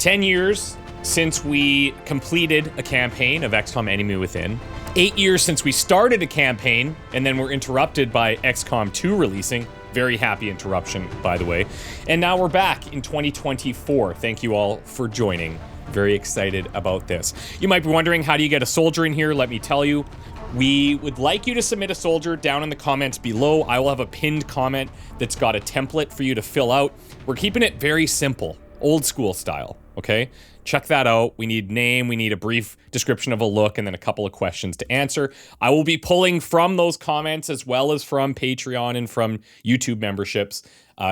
10 years since we completed a campaign of XCOM Enemy Within. 8 years since we started a campaign, and then we're interrupted by XCOM 2 releasing. Very happy interruption, by the way. And now we're back in 2024. Thank you all for joining. Very excited about this. You might be wondering, how do you get a soldier in here? Let me tell you. We would like you to submit a soldier down in the comments below. I will have a pinned comment that's got a template for you to fill out. We're keeping it very simple, old school style, okay? Check that out. We need name, we need a brief description of a look, and then a couple of questions to answer. I will be pulling from those comments as well as from Patreon and from YouTube memberships.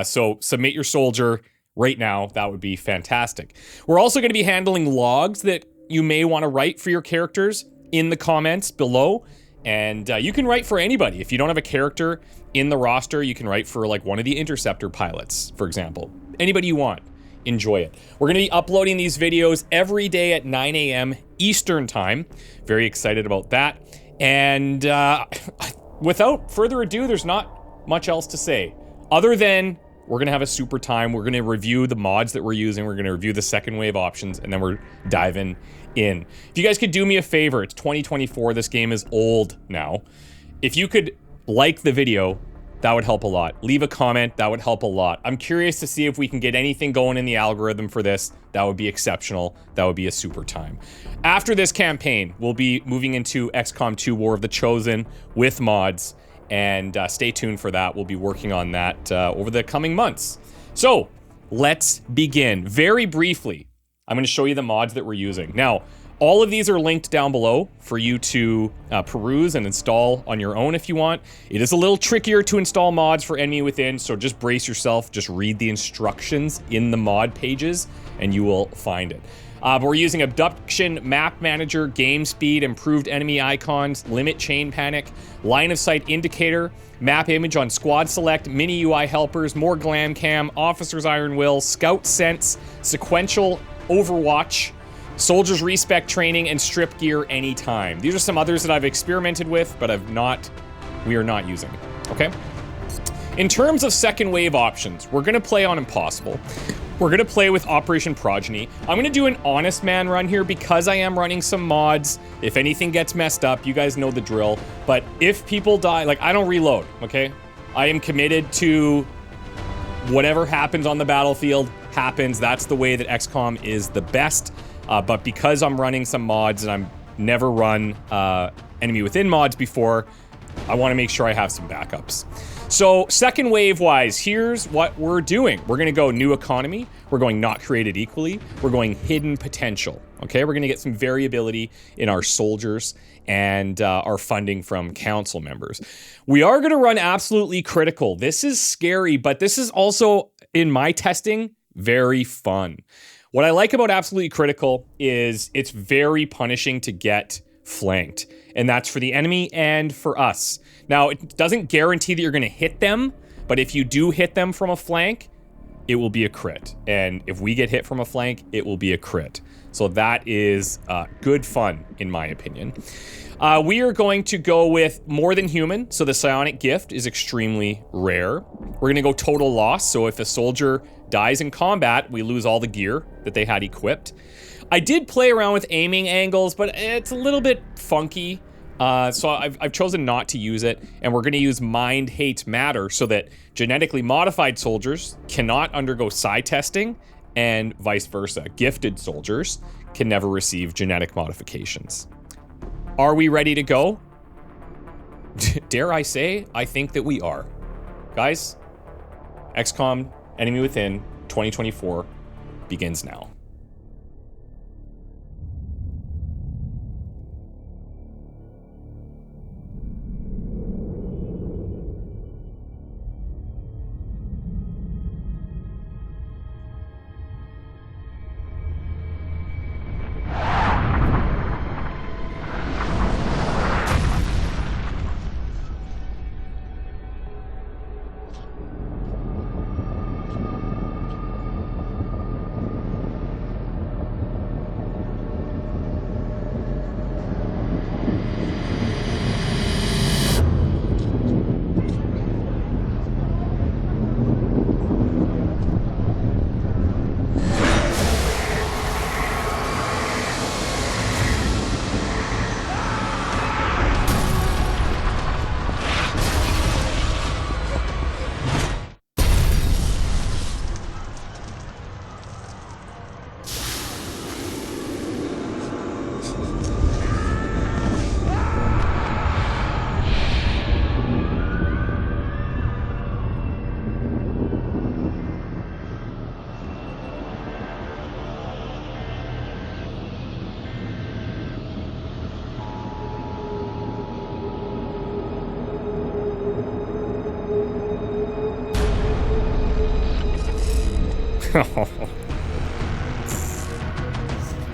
So submit your soldier right now. That would be fantastic. We're also going to be handling logs that you may want to write for your characters in the comments below. And you can write for anybody. If you don't have a character in the roster, you can write for like one of the Interceptor pilots, for example. Anybody you want. Enjoy it. We're going to be uploading these videos every day at 9 a.m. Eastern time. Very excited about that. And without further ado, there's not much else to say. Other than we're going to have a super time. We're going to review the mods that we're using. We're going to review the second wave options, and then we're diving in. If you guys could do me a favor, it's 2024. This game is old now. If you could like the video, that would help a lot. Leave a comment, that would help a lot. I'm curious to see if we can get anything going in the algorithm for this. That would be exceptional. That would be a super time. After this campaign, we'll be moving into XCOM 2 War of the Chosen with mods, and stay tuned for that. We'll be working on that over the coming months. So, let's begin. Very briefly, I'm going to show you the mods that we're using. Now, all of these are linked down below for you to peruse and install on your own if you want. It is a little trickier to install mods for Enemy Within, so just brace yourself. Just read the instructions in the mod pages, and you will find it. But we're using Abduction Map Manager, Game Speed, Improved Enemy Icons, Limit Chain Panic, Line of Sight Indicator, Map Image on Squad Select, Mini UI Helpers, MoreGlamCam, Officer's Iron Will, Scout Sense, Sequential Overwatch, Soldiers Respec Training, and Strip Gear Anytime. These are some others that I've experimented with, but we are not using, okay? In terms of second wave options, we're gonna play on Impossible. We're gonna play with Operation Progeny. I'm gonna do an honest man run here because I am running some mods. If anything gets messed up, you guys know the drill. But if people die, like, I don't reload, okay? I am committed to whatever happens on the battlefield happens. That's the way that XCOM is the best. But because I'm running some mods and I've never run Enemy Within mods before, I want to make sure I have some backups. So second wave wise, here's what we're doing. We're going to go New Economy. We're going Not Created Equally. We're going Hidden Potential. Okay, we're going to get some variability in our soldiers and our funding from council members. We are going to run Absolutely Critical. This is scary, but this is also, in my testing, very fun. What I like about Absolutely Critical is it's very punishing to get flanked, and that's for the enemy and for us. Now, it doesn't guarantee that you're going to hit them, but if you do hit them from a flank, it will be a crit. And if we get hit from a flank, it will be a crit. So that is good fun, in my opinion. We are going to go with More Than Human, so the Psionic Gift is extremely rare. We're going to go Total Loss, so if a soldier dies in combat, we lose all the gear that they had equipped. I did play around with aiming angles, but it's a little bit funky, so I've chosen not to use it, and we're going to use Mind Hates Matter so that genetically modified soldiers cannot undergo psi testing, and vice versa. Gifted soldiers can never receive genetic modifications. Are we ready to go? Dare I say, I think that we are. Guys, XCOM Enemy Within 2024 begins now.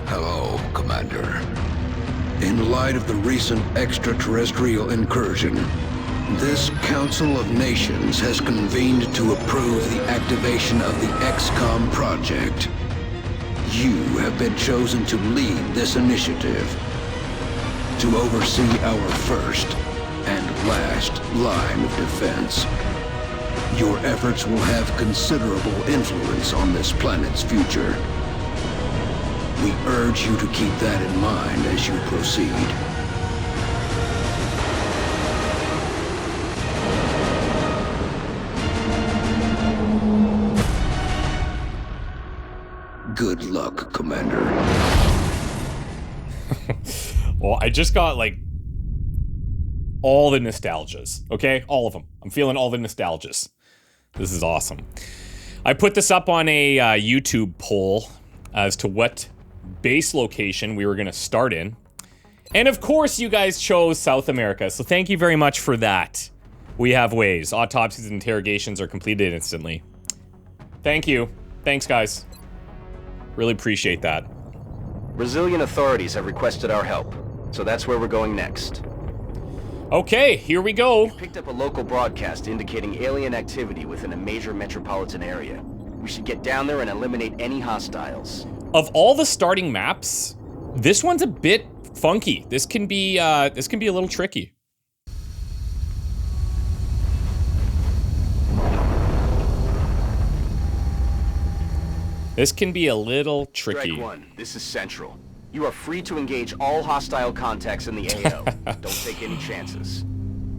Hello, Commander. In light of the recent extraterrestrial incursion, this Council of Nations has convened to approve the activation of the XCOM project. You have been chosen to lead this initiative, to oversee our first and last line of defense. Your efforts will have considerable influence on this planet's future. We urge you to keep that in mind as you proceed. Good luck, Commander. Well, I just got, like, all the nostalgias, okay? All of them. I'm feeling all the nostalgias. This is awesome. I put this up on a YouTube poll as to what base location we were going to start in. And of course, you guys chose South America, so thank you very much for that. We have ways. Autopsies and interrogations are completed instantly. Thank you. Thanks, guys. Really appreciate that. Brazilian authorities have requested our help, so that's where we're going next. Okay, here we go. We picked up a local broadcast indicating alien activity within a major metropolitan area. We should get down there and eliminate any hostiles. Of all the starting maps, this one's a bit funky. This can be a little tricky. This can be a little tricky. Strike one, this is Central. You are free to engage all hostile contacts in the AO. Don't take any chances.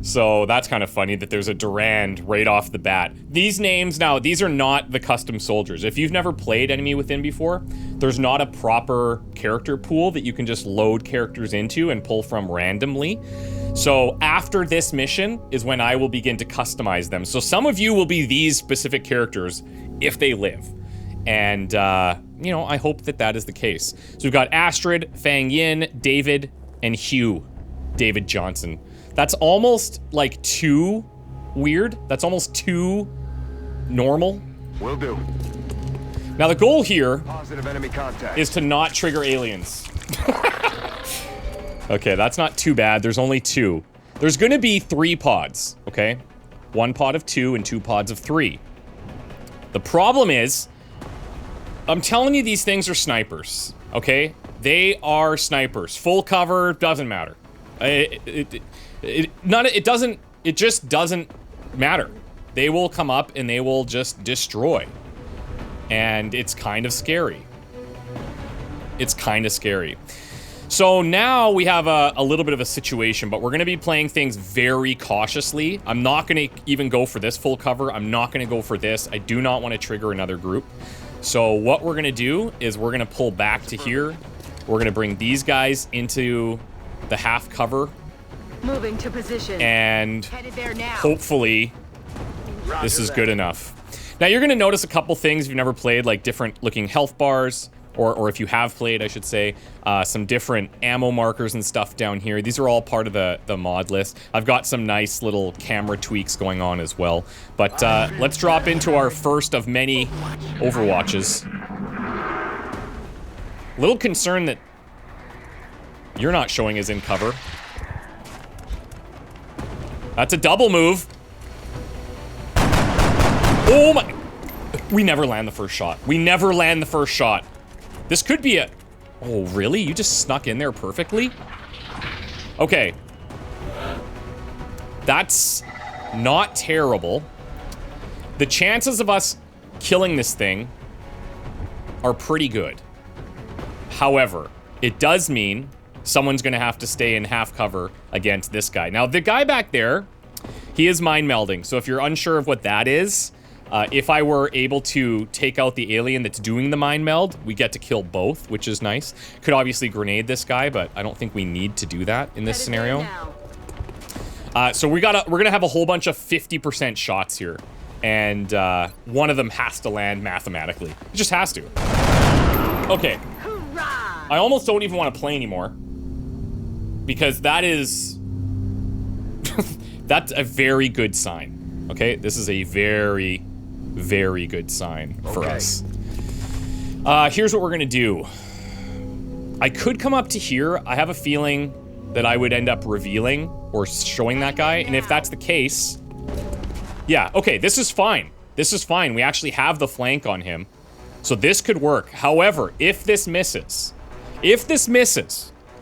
So that's kind of funny that there's a Durand right off the bat. These names, now, these are not the custom soldiers. If you've never played Enemy Within before, there's not a proper character pool that you can just load characters into and pull from randomly. So after this mission is when I will begin to customize them. So some of you will be these specific characters if they live. And, you know, I hope that that is the case. So we've got Astrid, Fang Yin, David, and Hugh. David Johnson. That's almost, like, too weird. That's almost too normal. Will do. Now, the goal here Positive enemy contact. is to not trigger aliens. Okay, that's not too bad. There's only 2. There's gonna be 3 pods, okay? 1 pod of 2 and 2 pods of 3. The problem is, I'm telling you, these things are snipers, okay? They are snipers. Full cover, doesn't matter. It just doesn't matter. They will come up and they will just destroy. And it's kind of scary. It's kind of scary. So now we have a little bit of a situation, but we're going to be playing things very cautiously. I'm not going to even go for this full cover. I'm not going to go for this. I do not want to trigger another group. So what we're going to do is we're going to pull back to here. We're going to bring these guys into the half cover. Moving to position. And headed there now. Hopefully this is good enough. Now you're going to notice a couple things if you've never played, like different looking health bars, or if you have played, I should say, some different ammo markers and stuff down here. These are all part of the mod list. I've got some nice little camera tweaks going on as well. But let's drop into our first of many Overwatches. Little concerned that you're not showing as in cover. That's a double move. Oh my... We never land the first shot. We never land the first shot. This could be a... Oh, really? You just snuck in there perfectly? Okay. That's not terrible. The chances of us killing this thing are pretty good. However, it does mean someone's going to have to stay in half cover against this guy. Now, the guy back there, he is mind melding. So if you're unsure of what that is, if I were able to take out the alien that's doing the mind meld, we get to kill both, which is nice. Could obviously grenade this guy, but I don't think we need to do that in this scenario. So we're gonna have a whole bunch of 50% shots here, and one of them has to land mathematically. It just has to. Okay. I almost don't even want to play anymore, because that is that's a very good sign. Okay, this is a very, very good sign for us. Here's what we're gonna do. I could come up to here. I have a feeling that I would end up revealing or showing that guy, and if that's the case... Yeah, okay, this is fine. This is fine. We actually have the flank on him. So this could work. However, if this misses,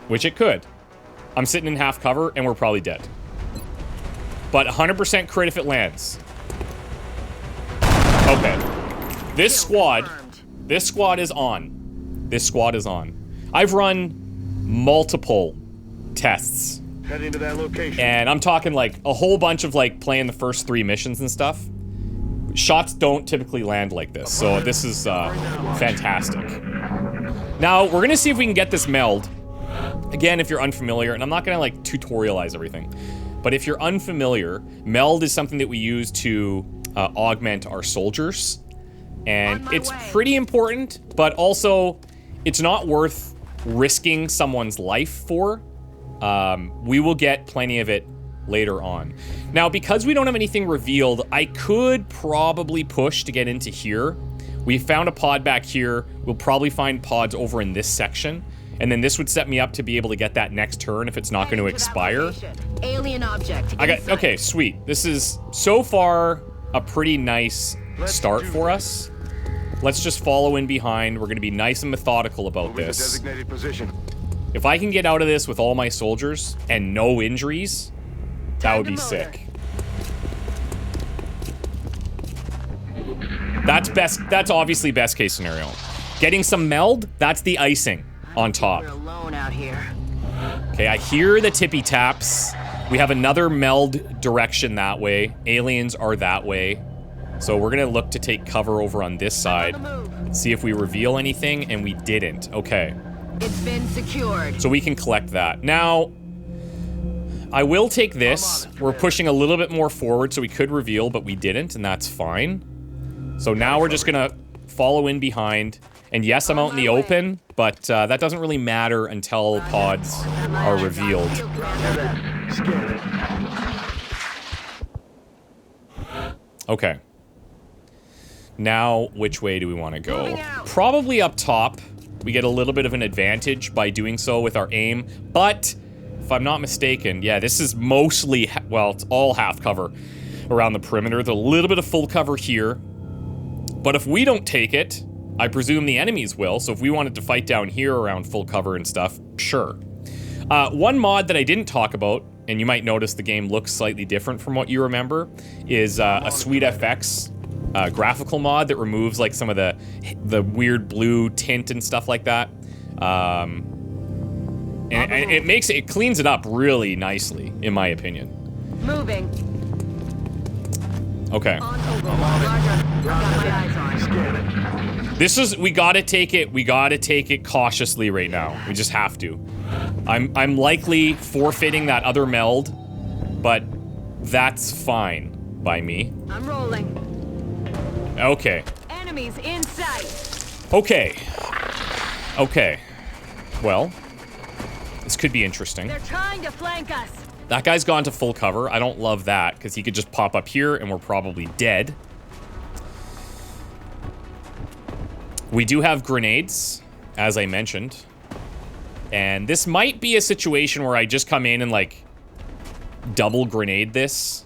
which it could, I'm sitting in half cover and we're probably dead. But 100% crit if it lands. Okay. This squad is on. This squad is on. I've run multiple tests. Head into that location. And I'm talking like a whole bunch of like playing the first 3 missions and stuff. Shots don't typically land like this, so this is fantastic. Now, we're gonna see if we can get this meld. Again, if you're unfamiliar, and I'm not gonna like tutorialize everything, but if you're unfamiliar, meld is something that we use to augment our soldiers. And it's pretty important, but also it's not worth risking someone's life for. We will get plenty of it later on. Now, because we don't have anything revealed, I could probably push to get into here. We found a pod back here. We'll probably find pods over in this section. And then this would set me up to be able to get that next turn if it's not going to expire. Alien object. Okay, sweet. This is so far a pretty nice start for us. Let's just follow in behind. We're going to be nice and methodical about this. Designated position. If I can get out of this with all my soldiers and no injuries, that would be sick. That's obviously best case scenario. Getting some meld, that's the icing on top. We're alone out here. Okay, I hear the tippy taps. We have another meld direction that way. Aliens are that way. So we're gonna look to take cover over on this side. See if we reveal anything, and we didn't. Okay. It's been secured. So we can collect that. Now, I will take this. We're pushing a little bit more forward, so we could reveal, but we didn't, and that's fine. So now we're just gonna follow in behind. And yes, I'm out in the open, but that doesn't really matter until pods are revealed. Okay. Now, which way do we want to go? Probably up top. We get a little bit of an advantage by doing so with our aim, but if I'm not mistaken, yeah, this is mostly, well, it's all half cover around the perimeter. There's a little bit of full cover here, but if we don't take it, I presume the enemies will, so if we wanted to fight down here around full cover and stuff, sure. One mod that I didn't talk about, and you might notice the game looks slightly different from what you remember, is a Sweet FX graphical mod that removes like some of the weird blue tint and stuff like that. And it cleans it up really nicely, in my opinion. Moving. Okay. Roger. Got my eyes on. This is, we gotta take it cautiously right now. We just have to. I'm likely forfeiting that other meld, but that's fine by me. I'm rolling. Okay. Enemies in sight. Okay. Okay. Well, this could be interesting. They're trying to flank us. That guy's gone to full cover. I don't love that, because he could just pop up here and we're probably dead. We do have grenades, as I mentioned. And this might be a situation where I just come in and, like, double grenade this.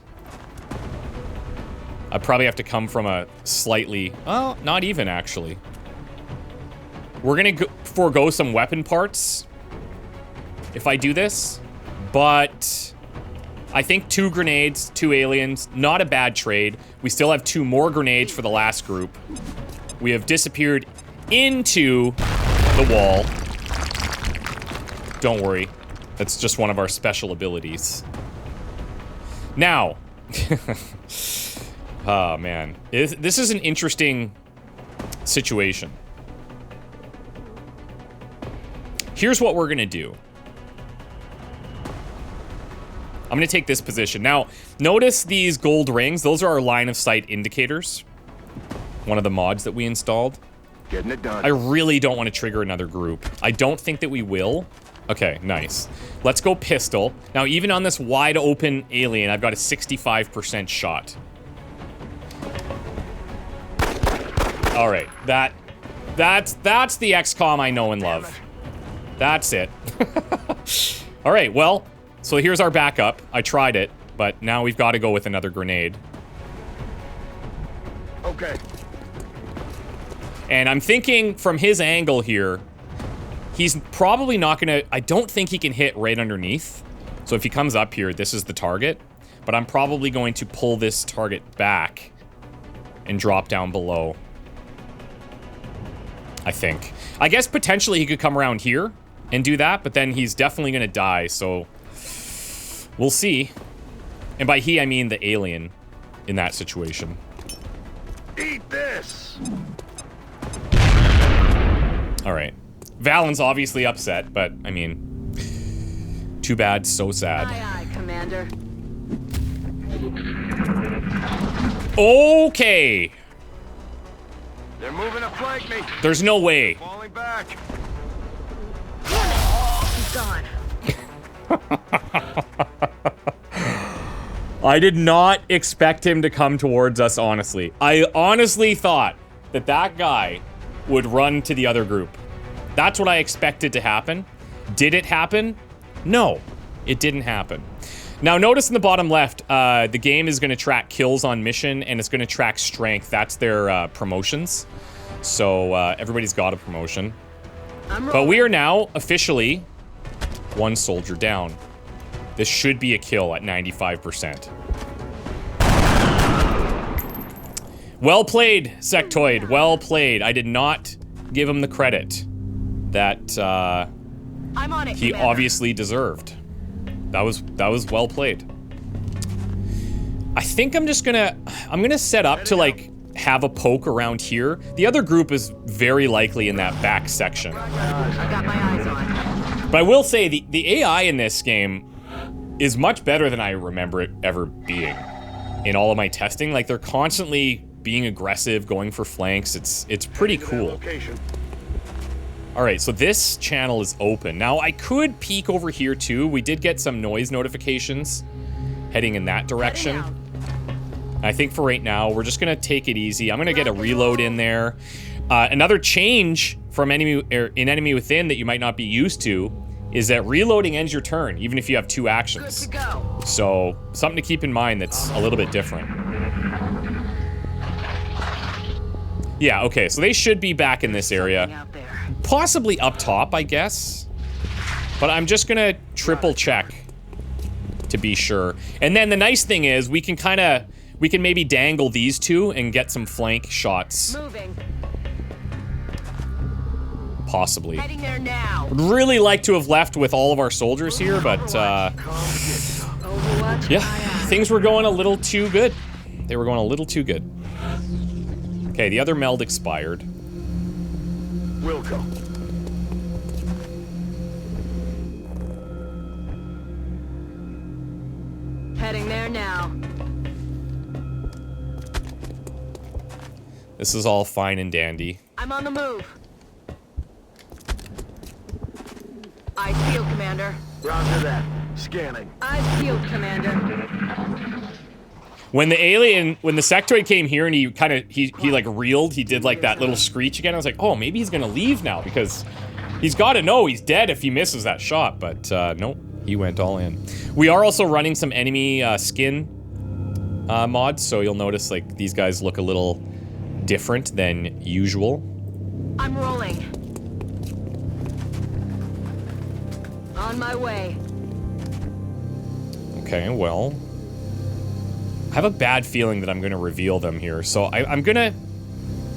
I probably have to come from a slightly... Well, not even, actually. We're gonna forego some weapon parts if I do this. But I think 2 grenades, 2 aliens, not a bad trade. We still have 2 more grenades for the last group. We have disappeared into the wall. Don't worry. That's just one of our special abilities. Now. Oh, man. This is an interesting situation. Here's what we're gonna do. I'm gonna take this position. Now, notice these gold rings. Those are our line of sight indicators. One of the mods that we installed. Getting it done. I really don't want to trigger another group. I don't think that we will. Okay, nice. Let's go pistol. Now, even on this wide open alien, I've got a 65% shot. All right, that That's the XCOM I know and love. That's it. All right, well, so here's our backup. I tried it, but now we've got to go with another grenade. Okay. And I'm thinking from his angle here, he's probably not gonna, I don't think he can hit right underneath. So if he comes up here, this is the target. But I'm probably going to pull this target back and drop down below. I think. I guess potentially he could come around here and do that, but then he's definitely gonna die, so we'll see. And by he, I mean the alien in that situation. Eat this! All right. Valen's obviously upset, but, I mean, too bad, so sad. Aye, aye, Commander. Okay. They're moving to flank me. There's no way. Falling back. He's gone. I did not expect him to come towards us, honestly. I honestly thought that that guy would run to the other group. That's what I expected to happen. Did it happen? No, it didn't happen. Now, notice in the bottom left, the game is going to track kills on mission, and it's going to track strength. That's their promotions. So everybody's got a promotion. But we are now officially 1 soldier down. This should be a kill at 95%. Well played, Sectoid. Well played. I did not give him the credit that I'm on it, he Commander. obviously deserved. That was well played. I think I'm gonna set up to like have a poke around here. The other group is very likely in that back section. I got my eyes on. But I will say the AI in this game is much better than I remember it ever being in all of my testing. Like, they're constantly being aggressive, going for flanks. It's pretty cool. Location. All right, so this channel is open. Now, I could peek over here too. We did get some noise notifications heading in that direction. I think for right now, we're just gonna take it easy. I'm gonna get a reload in there. Another change from Enemy Within that you might not be used to is that reloading ends your turn, even if you have 2 actions. Good to go. So, something to keep in mind that's a little bit different. Yeah, okay, so they should be back in this area. Out there. Possibly up top, I guess. But I'm just gonna triple check to be sure. And then the nice thing is we can maybe dangle these two and get some flank shots. Moving. Possibly. Heading there now. Would really like to have left with all of our soldiers here, but Overwatch. yeah, Aye, aye. things were going a little too good. They were going a little too good. Okay, the other meld expired. Wilco. Heading there now. This is all fine and dandy. I'm on the move. Eyes peeled, Commander. Roger that. Scanning. Eyes peeled, Commander. When the sectoid came here and he like reeled, he did like that little screech again. I was like, oh, maybe he's gonna leave now because he's got to know he's dead if he misses that shot. But nope, he went all in. We are also running some enemy skin mods, so you'll notice like these guys look a little different than usual. I'm rolling. On my way. Okay, well, I have a bad feeling that I'm gonna reveal them here, so I'm gonna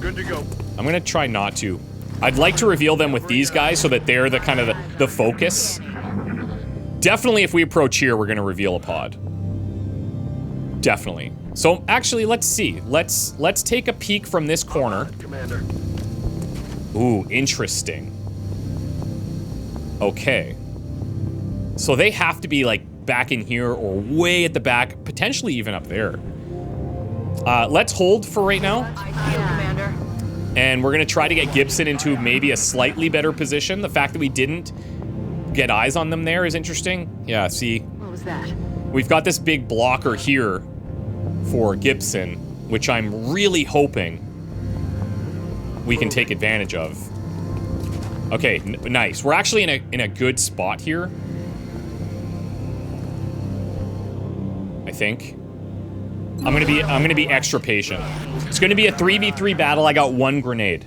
Good to go. try not to. I'd like to reveal them with these guys so that they're the kind of the focus. Definitely, if we approach here, we're gonna reveal a pod. Definitely. So actually, let's see. Let's take a peek from this corner. Commander. Ooh, interesting. Okay. So they have to be like back in here or way at the back, potentially even up there. Let's hold for right now. Eyes peeled, Commander. And we're gonna try to get Gibson into maybe a slightly better position. The fact that we didn't get eyes on them there is interesting. Yeah, see, What was that? we've got this big blocker here for Gibson, which I'm really hoping we can take advantage of. Okay, nice. We're actually in a good spot here. I think. I'm gonna be extra patient. It's gonna be a 3v3 battle. I got 1 grenade.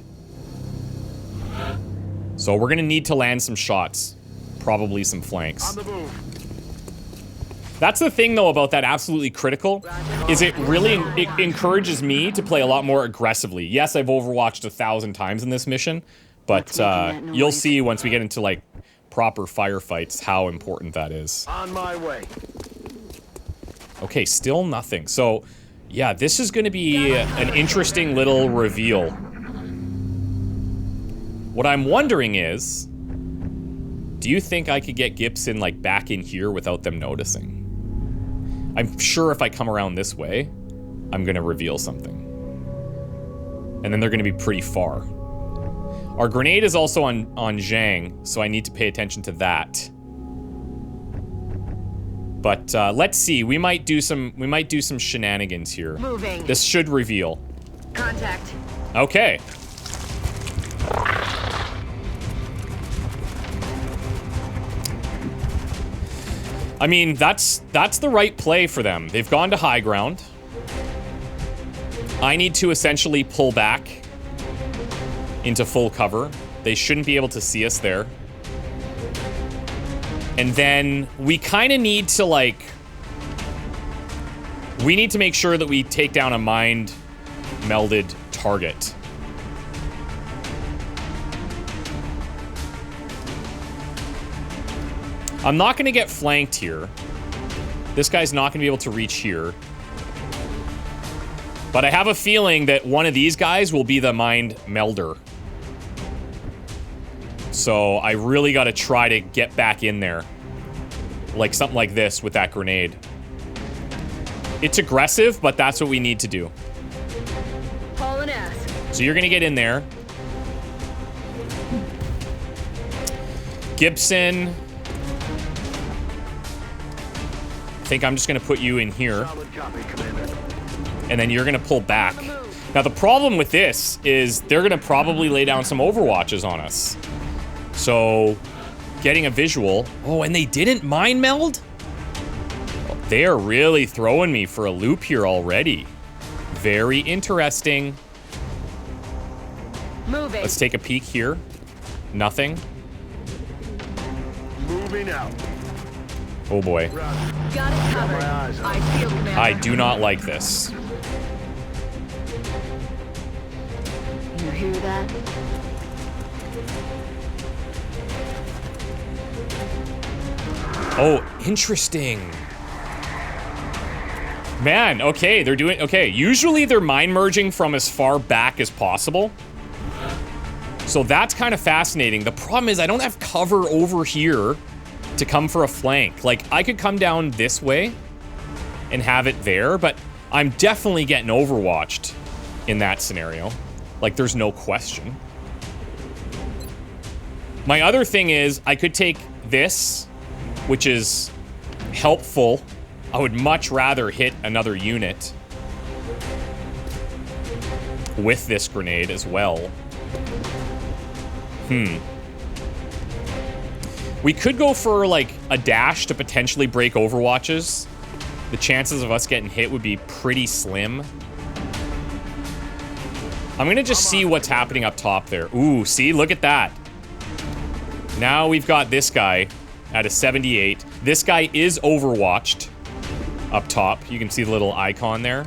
So we're gonna need to land some shots. Probably some flanks. On the move. That's the thing, though, about that absolutely critical, is it really encourages me to play a lot more aggressively. Yes, I've overwatched 1,000 times in this mission, but you'll see once we get into, like, proper firefights how important that is. On my way. Okay, still nothing. So, yeah, this is going to be an interesting little reveal. What I'm wondering is, do you think I could get Gibson, like, back in here without them noticing? I'm sure if I come around this way, I'm gonna reveal something. And then they're gonna be pretty far. Our grenade is also on Zhang, so I need to pay attention to that. But let's see. We might do some shenanigans here. Moving. This should reveal. Contact. Okay. I mean, that's the right play for them. They've gone to high ground. I need to essentially pull back into full cover. They shouldn't be able to see us there. And then we kind of need to, like... We need to make sure that we take down a mind-melded target. I'm not going to get flanked here. This guy's not going to be able to reach here. But I have a feeling that one of these guys will be the mind melder. So I really got to try to get back in there. Like something like this with that grenade. It's aggressive, but that's what we need to do. Hauling ass. So you're going to get in there. Gibson... I think I'm just gonna put you in here. Solid copy, Commander. And then you're gonna pull back. Now the problem with this is they're gonna probably lay down some overwatches on us. So getting a visual. Oh, and they didn't mind meld? They are really throwing me for a loop here already. Very interesting. Moving. Let's take a peek here. Nothing. Moving out. Oh boy. Roger. Got it covered. my eyes on I feel, Commander. I do not like this. You hear that? Oh, interesting. Man, okay, they're doing... Okay, usually they're mind merging from as far back as possible. So that's kind of fascinating. The problem is I don't have cover over here to come for a flank. Like, I could come down this way and have it there, but I'm definitely getting overwatched in that scenario. Like, there's no question. My other thing is, I could take this, which is helpful. I would much rather hit another unit with this grenade as well. We could go for, like, a dash to potentially break overwatches. The chances of us getting hit would be pretty slim. I'm gonna just see what's happening up top there. Ooh, see? Look at that. Now we've got this guy at a 78. This guy is overwatched up top. You can see the little icon there.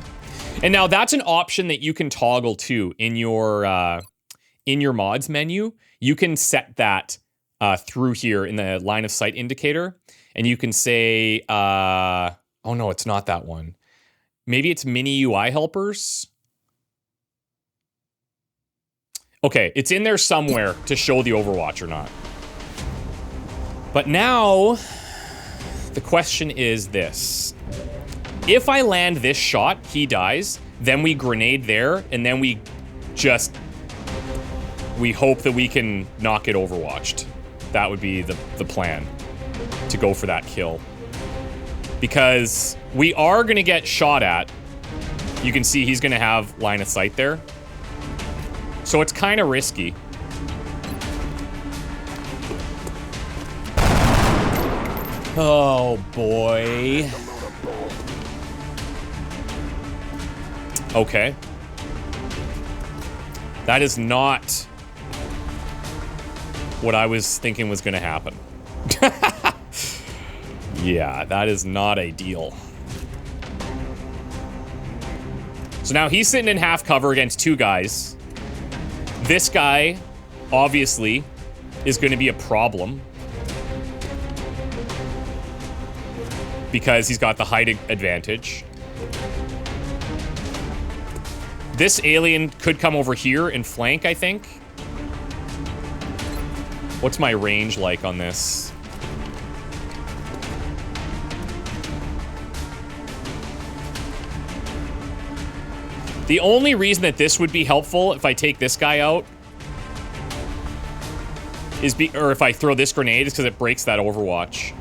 And now that's an option that you can toggle too in your mods menu. You can set that through here in the line of sight indicator, and you can say, oh no, it's not that one. Maybe it's mini UI helpers. Okay, it's in there somewhere to show the Overwatch or not. But now, the question is this. If I land this shot, he dies, then we grenade there, and then we hope that we can not get overwatched. That would be the plan, to go for that kill. Because we are going to get shot at. You can see he's going to have line of sight there. So it's kind of risky. Oh, boy. Okay. That is not what I was thinking was going to happen. Yeah, that is not ideal. So now he's sitting in half cover against two guys. This guy, obviously, is going to be a problem. Because he's got the height advantage. This alien could come over here and flank, I think. What's my range like on this? The only reason that this would be helpful if I take this guy out is or if I throw this grenade is because it breaks that Overwatch.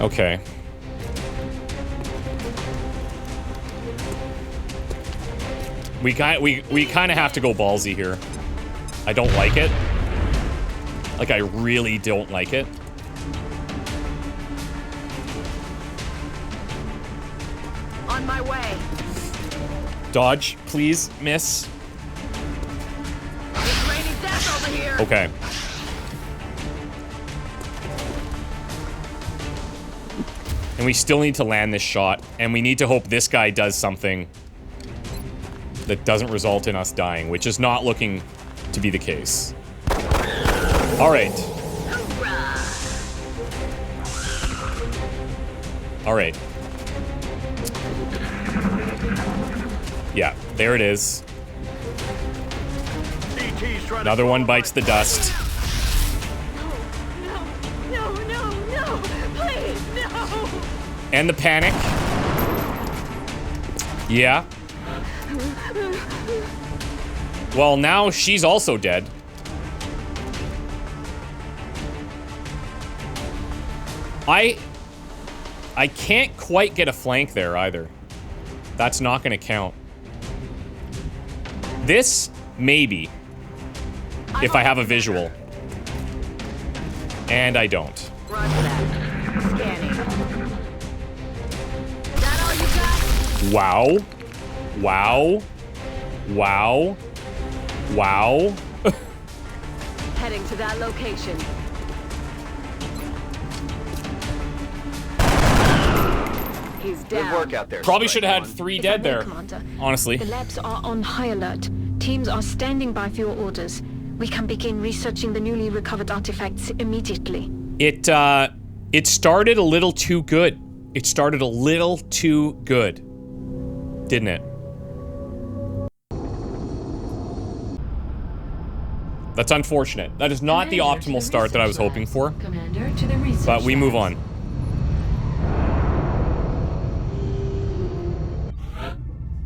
Okay. We kind of have to go ballsy here. I don't like it. Like, I really don't like it. On my way. Dodge, please, miss. It's raining death over here. Okay. And we still need to land this shot, and we need to hope this guy does something that doesn't result in us dying, which is not looking to be the case. All right. All right. Yeah, there it is. Another one bites the dust. No, please, no. And the panic. Yeah. Well, now she's also dead. I can't quite get a flank there either. That's not going to count. This, maybe. If I have a visual. And I don't. Roger that. Scanning. Is that all you got? Wow. Wow. Wow. Wow. Heading to that location. He's down. Good work out there. Probably should have had Strike 3 If I dead may, there. Commander, Honestly. the labs are on high alert. Teams are standing by for your orders. We can begin researching the newly recovered artifacts immediately. It started a little too good. It started a little too good. Didn't it? That's unfortunate. That is not the optimal start that I was hoping for. Commander to the research But we move labs. on.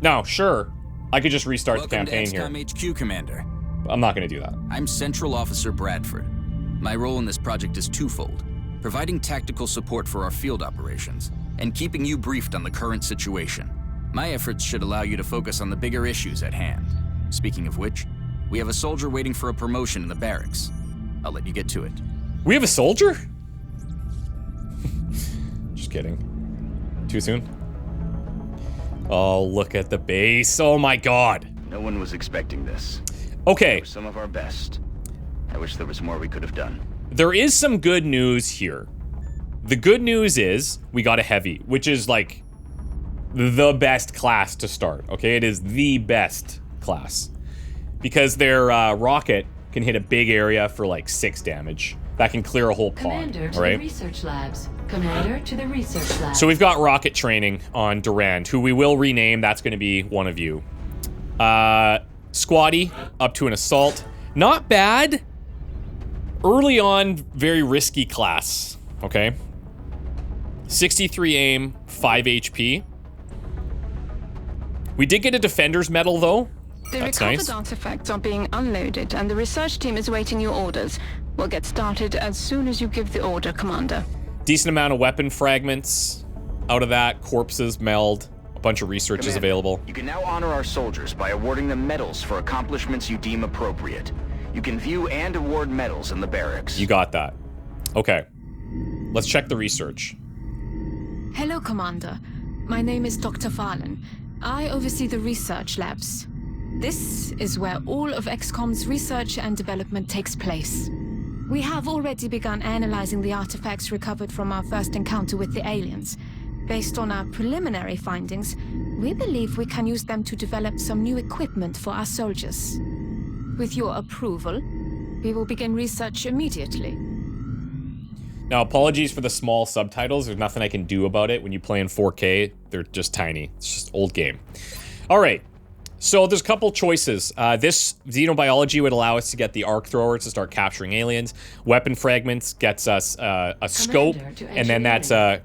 Now, sure, I could just restart the campaign here. Welcome to XCOM HQ, Commander. I'm not going to do that. I'm Central Officer Bradford. My role in this project is twofold: providing tactical support for our field operations, and keeping you briefed on the current situation. My efforts should allow you to focus on the bigger issues at hand. Speaking of which, we have a soldier waiting for a promotion in the barracks. I'll let you get to it. We have a soldier? Just kidding. Too soon? Oh, look at the base. Oh my god. No one was expecting this. Okay. We were some of our best. I wish there was more we could have done. There is some good news here. The good news is we got a heavy, which is like the best class to start, okay? It is the best class. Because their rocket can hit a big area for like 6 damage. That can clear a whole pond, Commander to all right? the research labs. Commander to the research labs. So we've got rocket training on Durand, who we will rename. That's going to be one of you. Squatty, up to an assault. Not bad. Early on, very risky class, okay? 63 aim, 5 HP. We did get a defender's medal, though. The That's recovered nice. artifacts are being unloaded, and the research team is waiting your orders. We'll get started as soon as you give the order, Commander. Decent amount of weapon fragments out of that. Corpses, meld. A bunch of research is Commander, available. You can now honor our soldiers by awarding them medals for accomplishments you deem appropriate. You can view and award medals in the barracks. You got that. Okay. Let's check the research. Hello, Commander. My name is Dr. Valen. I oversee the research labs. This is where all of XCOM's research and development takes place. We have already begun analyzing the artifacts recovered from our first encounter with the aliens. Based on our preliminary findings, we believe we can use them to develop some new equipment for our soldiers. With your approval, we will begin research immediately. Now, apologies for the small subtitles. There's nothing I can do about it. When you play in 4K, they're just tiny. It's just old game. All right. So there's a couple choices. This xenobiology would allow us to get the arc throwers to start capturing aliens. Weapon fragments gets us a scope, and then that's a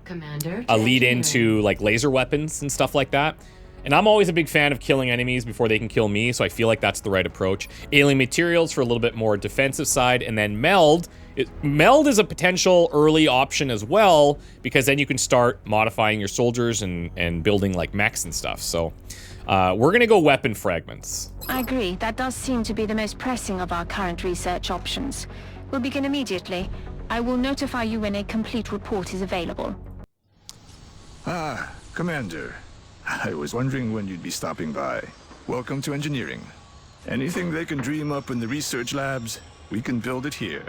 lead into like laser weapons and stuff like that. And I'm always a big fan of killing enemies before they can kill me, so I feel like that's the right approach. Alien materials for a little bit more defensive side, and then meld. Meld is a potential early option as well, because then you can start modifying your soldiers and building like mechs and stuff. So we're gonna go weapon fragments. I agree. That does seem to be the most pressing of our current research options. We'll begin immediately. I will notify you when a complete report is available. Ah, Commander. I was wondering when you'd be stopping by. Welcome to engineering. Anything they can dream up in the research labs, we can build it here.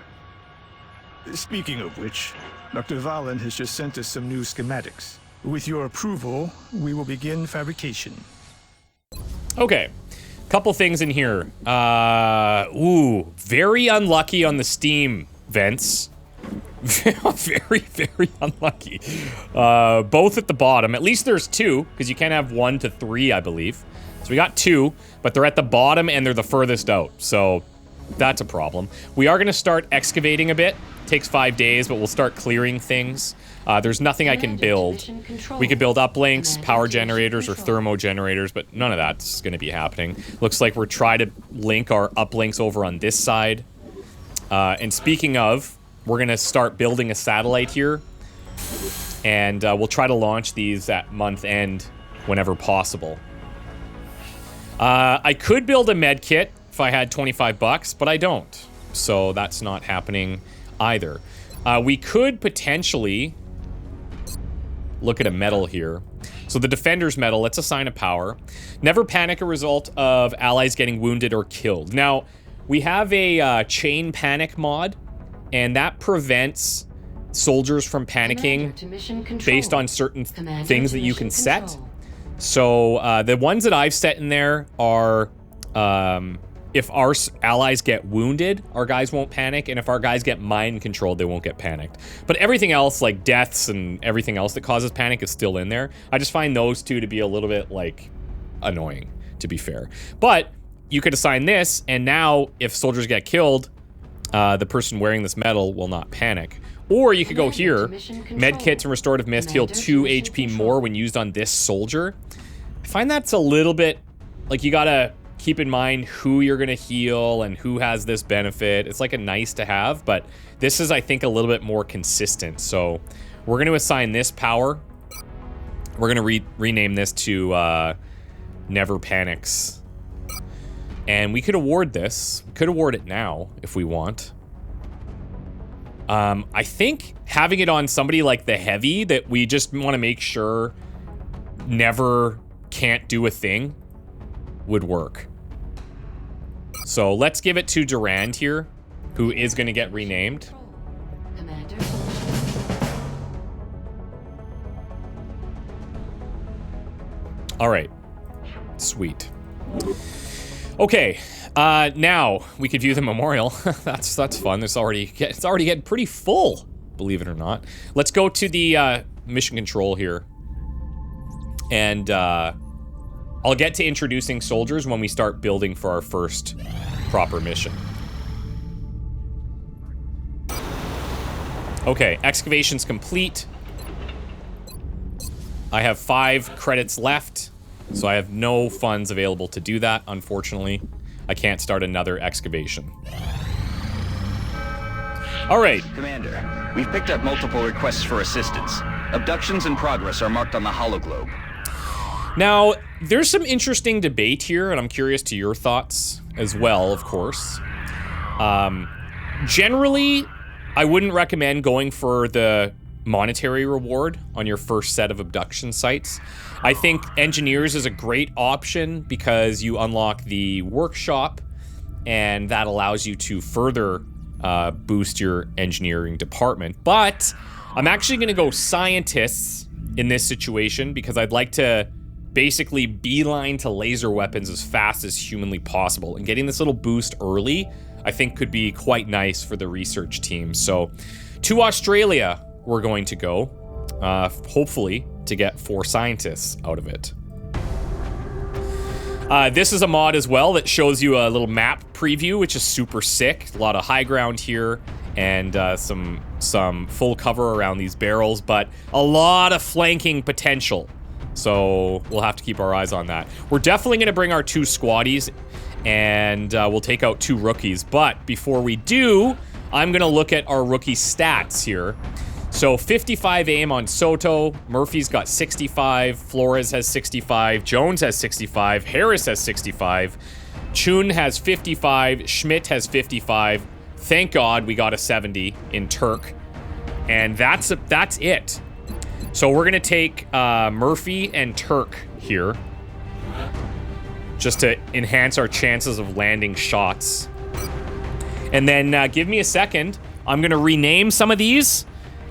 Speaking of which, Dr. Valen has just sent us some new schematics. With your approval, we will begin fabrication. Okay, couple things in here. Ooh, very unlucky on the Steam vents. Very, very unlucky. Both at the bottom. At least there's two, because you can't have 1 to 3, I believe. So we got 2, but they're at the bottom and they're the furthest out. So that's a problem. We are going to start excavating a bit. Takes 5 days, but we'll start clearing things. There's nothing I can build. We could build uplinks, power generators, or thermo generators, but none of that's going to be happening. Looks like we're trying to link our uplinks over on this side. And speaking of, we're going to start building a satellite here. And we'll try to launch these at month end whenever possible. I could build a med kit if I had 25 bucks, but I don't. So that's not happening either. We could potentially look at a medal here. So the Defender's Medal, let's assign a power. Never panic a result of allies getting wounded or killed. Now, we have a chain panic mod, and that prevents soldiers from panicking based on certain things that you can set. So the ones that I've set in there are if our allies get wounded, our guys won't panic, and if our guys get mind controlled, they won't get panicked. But everything else, like deaths and everything else that causes panic, is still in there. I just find those two to be a little bit, like, annoying, to be fair. But you could assign this, and now if soldiers get killed, the person wearing this medal will not panic. Or you could go here, medkits and restorative mist heal 2 HP more when used on this soldier. I find that's a little bit, like, you gotta keep in mind who you're gonna heal and who has this benefit. It's like a nice to have, but this is, I think, a little bit more consistent. So we're gonna assign this power. We're gonna rename this to Never Panics. And we could award this. We could award it now if we want. I think having it on somebody like the Heavy that we just want to make sure never can't do a thing would work. So let's give it to Durand here, who is going to get renamed. All right. Sweet. Okay, now we could view the memorial. that's fun. It's already getting pretty full, believe it or not. Let's go to the mission control here, and I'll get to introducing soldiers when we start building for our first proper mission. Okay, excavation's complete. I have 5 credits left. So I have no funds available to do that, unfortunately. I can't start another excavation. All right. Commander, we've picked up multiple requests for assistance. Abductions in progress are marked on the hologlobe. Now, there's some interesting debate here, and I'm curious to your thoughts as well, of course. Generally, I wouldn't recommend going for the monetary reward on your first set of abduction sites. I think engineers is a great option because you unlock the workshop, and that allows you to further boost your engineering department. But I'm actually going to go scientists in this situation because I'd like to basically beeline to laser weapons as fast as humanly possible. And getting this little boost early, I think could be quite nice for the research team. So to Australia, we're going to go, hopefully to get 4 scientists out of it. This is a mod as well that shows you a little map preview, which is super sick. A lot of high ground here and some full cover around these barrels, but a lot of flanking potential. So we'll have to keep our eyes on that. We're definitely going to bring our 2 squaddies, and we'll take out 2 rookies. But before we do, I'm going to look at our rookie stats here. So 55 aim on Soto, Murphy's got 65, Flores has 65, Jones has 65, Harris has 65, Chun has 55, Schmidt has 55. Thank God we got a 70 in Turk. And that's it. So we're gonna take Murphy and Turk here, just to enhance our chances of landing shots. And then give me a second. I'm gonna rename some of these,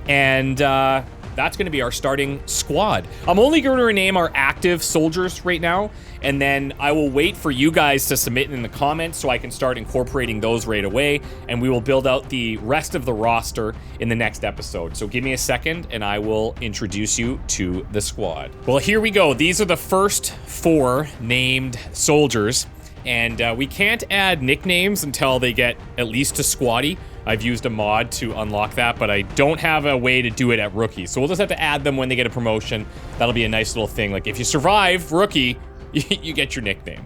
and that's gonna be our starting squad. I'm only gonna rename our active soldiers right now, and then I will wait for you guys to submit in the comments so I can start incorporating those right away, and we will build out the rest of the roster in the next episode. So give me a second, and I will introduce you to the squad. Well, here we go. These are the first 4 named soldiers, and we can't add nicknames until they get at least a squaddie. I've used a mod to unlock that, but I don't have a way to do it at rookie. So we'll just have to add them when they get a promotion. That'll be a nice little thing. Like, if you survive rookie, you get your nickname.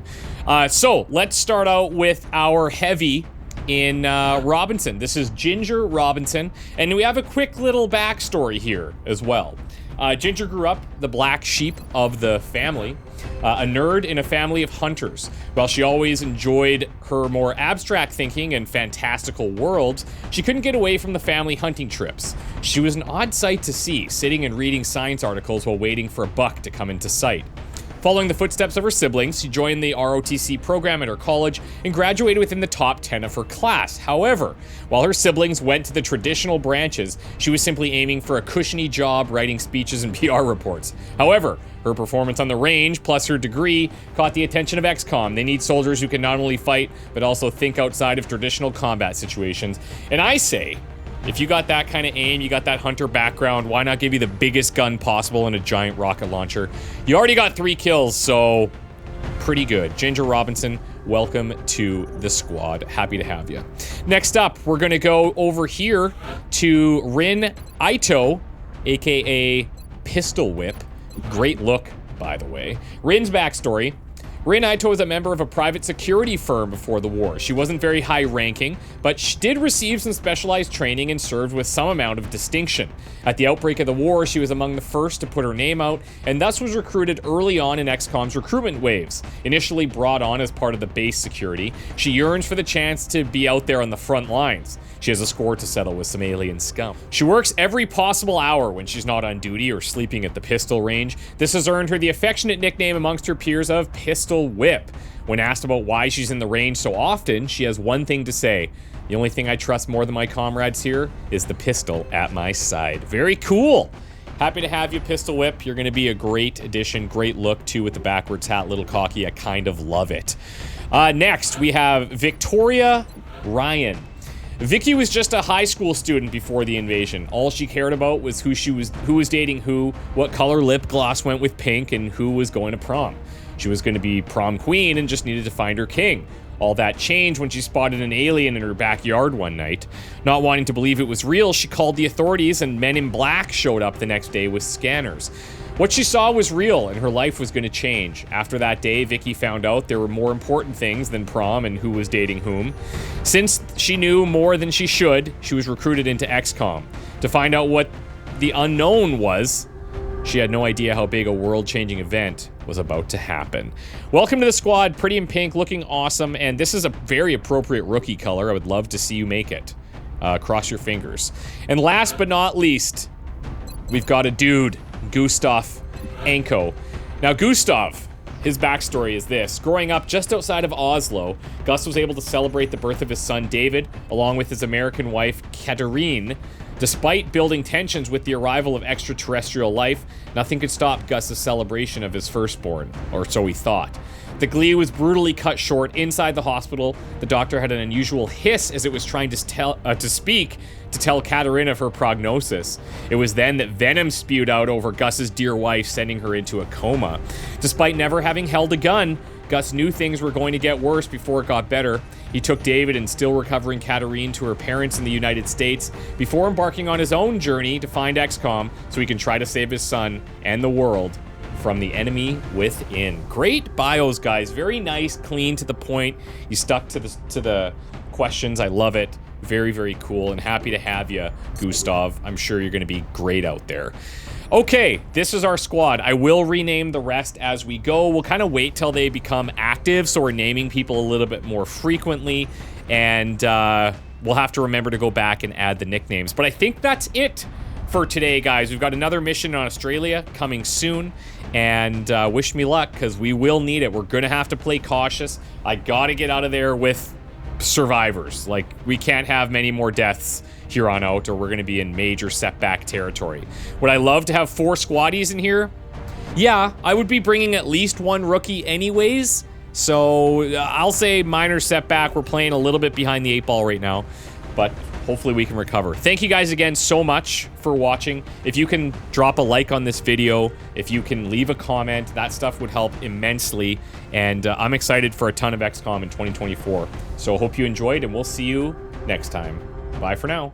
So let's start out with our heavy in Robinson. This is Ginger Robinson, and we have a quick little backstory here as well. Ginger grew up the black sheep of the family, a nerd in a family of hunters. While she always enjoyed her more abstract thinking and fantastical worlds, she couldn't get away from the family hunting trips. She was an odd sight to see, sitting and reading science articles while waiting for a buck to come into sight. Following the footsteps of her siblings, she joined the ROTC program at her college and graduated within the top 10 of her class. However, while her siblings went to the traditional branches, she was simply aiming for a cushiony job writing speeches and PR reports. However, her performance on the range, plus her degree, caught the attention of XCOM. They need soldiers who can not only fight, but also think outside of traditional combat situations. And I say, if you got that kind of aim, you got that hunter background, why not give you the biggest gun possible and a giant rocket launcher? You already got 3 kills, so pretty good. Ginger Robinson, welcome to the squad. Happy to have you. Next up, we're going to go over here to Rin Ito, aka Pistol Whip. Great look, by the way. Rin's backstory. Rin Ito was a member of a private security firm before the war. She wasn't very high ranking, but she did receive some specialized training and served with some amount of distinction. At the outbreak of the war, she was among the first to put her name out, and thus was recruited early on in XCOM's recruitment waves. Initially brought on as part of the base security, she yearns for the chance to be out there on the front lines. She has a score to settle with some alien scum. She works every possible hour when she's not on duty or sleeping at the pistol range. This has earned her the affectionate nickname amongst her peers of Pistol Whip. When asked about why she's in the range so often, she has one thing to say: the only thing I trust more than my comrades here is the pistol at my side. Very cool. Happy to have you, Pistol Whip. You're going to be a great addition. Great look, too, with the backwards hat. Little cocky. I kind of love it. Next, we have Victoria Ryan. Vicky was just a high school student before the invasion. All she cared about was who was dating who, what color lip gloss went with pink, and who was going to prom. She was going to be prom queen and just needed to find her king. All that changed when she spotted an alien in her backyard one night. Not wanting to believe it was real, she called the authorities, and men in black showed up the next day with scanners. What she saw was real, and her life was going to change. After that day, Vicky found out there were more important things than prom and who was dating whom. Since she knew more than she should, she was recruited into XCOM. To find out what the unknown was, she had no idea how big a world-changing event was about to happen. Welcome to the squad, pretty in pink, looking awesome, and this is a very appropriate rookie color. I would love to see you make it. Cross your fingers. And last but not least, we've got a dude, Gustav Anko. Now, Gustav, his backstory is this. Growing up just outside of Oslo, Gus was able to celebrate the birth of his son, David, along with his American wife, Katarine. Despite building tensions with the arrival of extraterrestrial life, nothing could stop Gus's celebration of his firstborn, or so he thought. The glee was brutally cut short inside the hospital. The doctor had an unusual hiss as it was trying to speak to tell Katarine of her prognosis. It was then that venom spewed out over Gus's dear wife, sending her into a coma. Despite never having held a gun, Gus knew things were going to get worse before it got better. He took David and still recovering Katarine to her parents in the United States before embarking on his own journey to find XCOM so he can try to save his son and the world from the enemy within. Great bios, guys. Very nice, clean, to the point. You stuck to the questions. I love it. Very, very cool, and happy to have you, Gustav. I'm sure you're going to be great out there. Okay, this is our squad. I will rename the rest as we go. We'll kind of wait till they become active, so we're naming people a little bit more frequently, and we'll have to remember to go back and add the nicknames. But I think that's it for today, guys. We've got another mission in Australia coming soon, and wish me luck, because we will need it. We're going to have to play cautious. I got to get out of there with survivors. Like, we can't have many more deaths here on out, or we're going to be in major setback territory. Would I love to have 4 squaddies in here? Yeah, I would be bringing at least 1 rookie anyways, so I'll say minor setback. We're playing a little bit behind the 8 ball right now, but hopefully we can recover. Thank you guys again so much for watching. If you can drop a like on this video, if you can leave a comment, that stuff would help immensely, and I'm excited for a ton of XCOM in 2024. So hope you enjoyed, and we'll see you next time. Bye for now.